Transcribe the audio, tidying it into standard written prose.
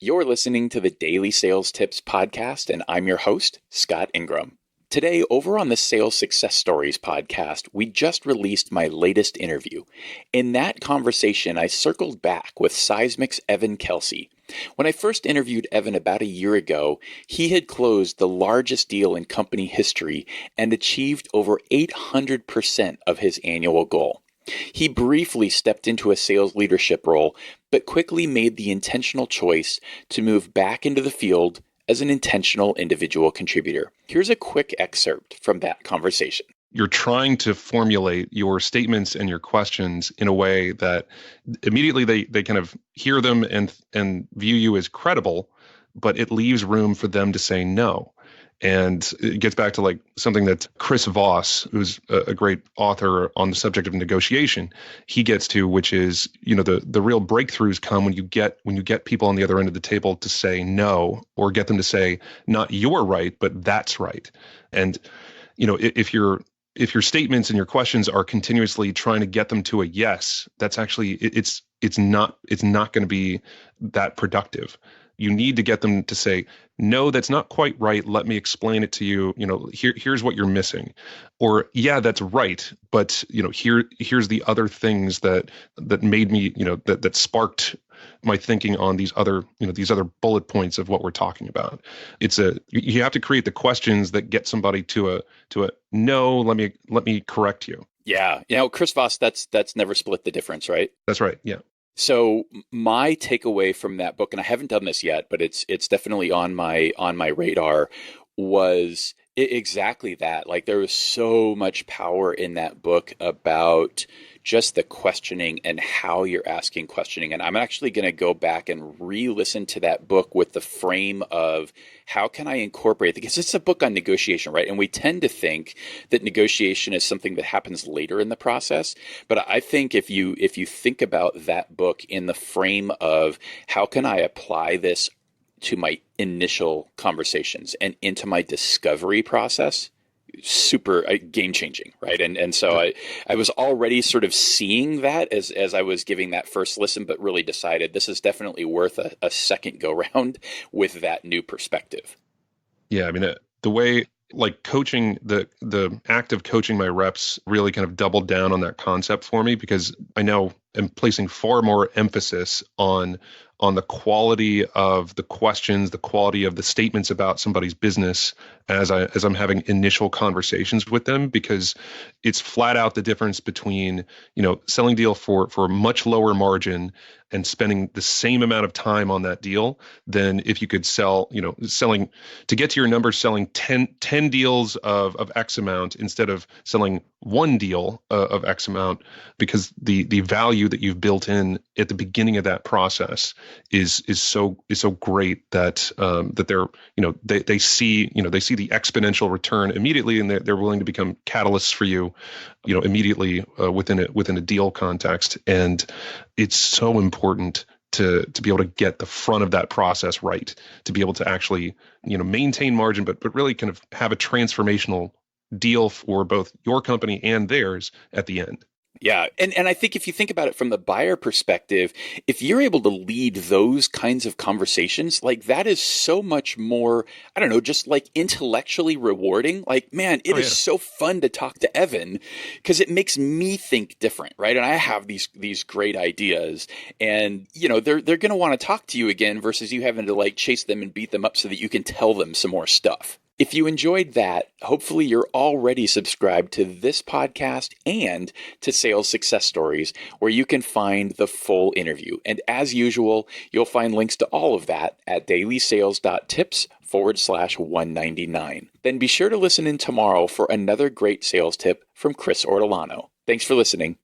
You're listening to the Daily Sales Tips Podcast, and I'm your host, Scott Ingram. Today, over on the Sales Success Stories podcast, we just released my latest interview. In that conversation, I circled back with Seismic's Evan Kelsay. When I first interviewed Evan about a year ago, he had closed the largest deal in company history and achieved over 800% of his annual goal. He briefly stepped into a sales leadership role, but quickly made the intentional choice to move back into the field as an intentional individual contributor. Here's a quick excerpt from that conversation. You're trying to formulate your statements and your questions in a way that immediately they kind of hear them and view you as credible, but it leaves room for them to say no. And it gets back to like something that Chris Voss, who's a great author on the subject of negotiation, he gets to, which is, the real breakthroughs come when you get people on the other end of the table to say no, or get them to say, not you're right, but that's right. And, if your statements and your questions are continuously trying to get them to a yes, that's actually, it's not going to be that productive. You need to get them to say, no, that's not quite right. Let me explain it to you. Here's what you're missing. Or, yeah, that's right. But, here's the other things that made me, that sparked my thinking on these other bullet points of what we're talking about. You have to create the questions that get somebody to a no, let me correct you. Yeah. Chris Voss, that's never split the difference, right? That's right. Yeah. So my takeaway from that book, and I haven't done this yet, but it's definitely on my radar, was exactly that. Like, there was so much power in that book about just the questioning and how you're asking questioning. And I'm actually going to go back and re-listen to that book with the frame of how can I incorporate, because it's a book on negotiation, right? And we tend to think that negotiation is something that happens later in the process. But I think if you think about that book in the frame of how can I apply this to my initial conversations and into my discovery process, super game changing, right? And so I was already sort of seeing that as I was giving that first listen, but really decided this is definitely worth a second go round with that new perspective. Yeah, I mean, the way like coaching, the act of coaching my reps really kind of doubled down on that concept for me, because I now am placing far more emphasis on the quality of the questions, the quality of the statements about somebody's business as I'm having initial conversations with them, because it's flat out the difference between, selling deal for a much lower margin and spending the same amount of time on that deal than if you could selling to get to your numbers, selling 10 deals of X amount instead of selling one deal of X amount, because the value that you've built in at the beginning of that process is so great that they're they see the exponential return immediately, and they're willing to become catalysts for you immediately within a deal context. And it's so important to be able to get the front of that process right, to be able to actually maintain margin, but really kind of have a transformational deal for both your company and theirs at the end. Yeah. And I think if you think about it from the buyer perspective, if you're able to lead those kinds of conversations, like that is so much more, I don't know, just like intellectually rewarding. Like, man, it is so fun to talk to Evan because it makes me think different, right? And I have these great ideas, and they're going to want to talk to you again versus you having to like chase them and beat them up so that you can tell them some more stuff. If you enjoyed that, hopefully you're already subscribed to this podcast and to Sales Success Stories, where you can find the full interview. And as usual, you'll find links to all of that at dailysales.tips/199. Then be sure to listen in tomorrow for another great sales tip from Chris Ortolano. Thanks for listening.